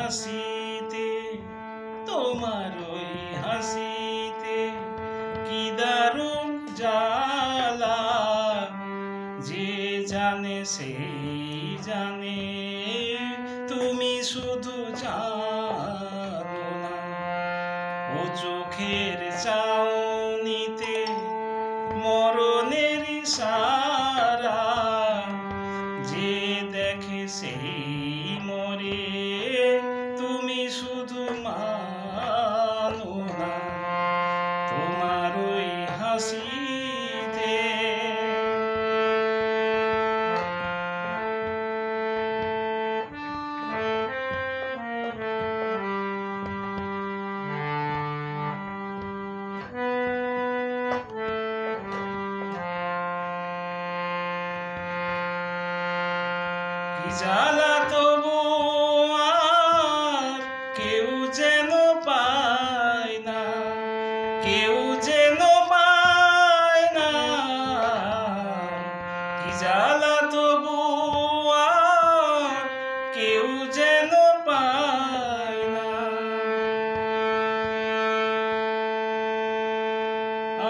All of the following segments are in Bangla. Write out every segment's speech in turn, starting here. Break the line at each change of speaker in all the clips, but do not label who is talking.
হাসিতে, তোমার ওই হাসিতে কি দারুণ জ্বালা, যে জানে সেই জানে, তুমি শুধু জানো না। ও চোখের চাউনিতে মরণের ইশারা, যে দেখে সেই মরে, তুমি শুধু মানো না তোমার ওই হাসিতে। কি জ্বালা তবু আর কেউ যেন পায় না, কেউ যেন পায় না। কি জ্বালা তবু আর কেউ যেন পায় না।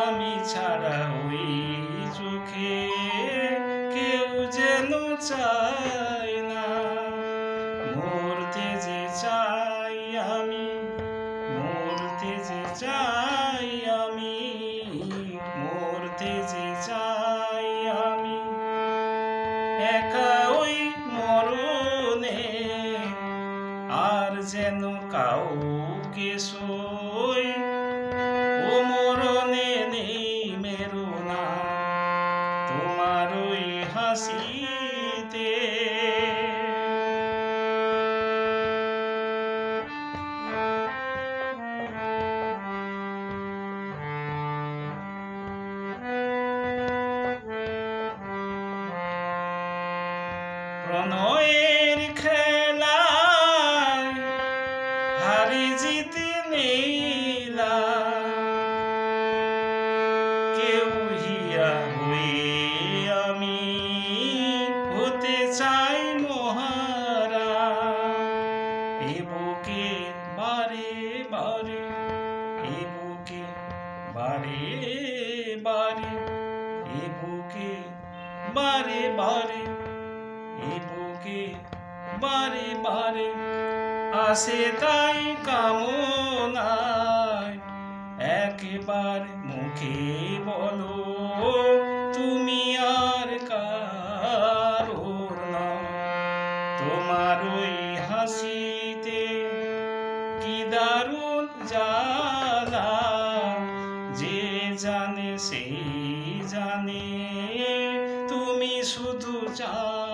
আমি ছাড়া ওই চোখে কেউ যেন চায় না। মরতে যে চাই আমি, মরতে যে চাই আমি, মরতে যে চাই আমি, একা ওই মরণে, আর যেন কাউকে সই। ও মরণে নেই মেরো না তোমার ওই হাসিতে। প্রণয়ের খেলায় হারি জিতে মেলা, কেউ হিয়া হয়ে আমি হতে চাই মহারা। এ বুকে বারে বারে, এ বুকে বারে বারে, এ বুকে বারে বারে, এ বুকে বারে বারে আসে তাই কামনায়। একবার মুখে বলো তুমি আর কারোর নও। তোমার ওই হাসিতে কি দারুণ জ্বালা, যে জানে সেই জানে, তুমি শুধু জানো।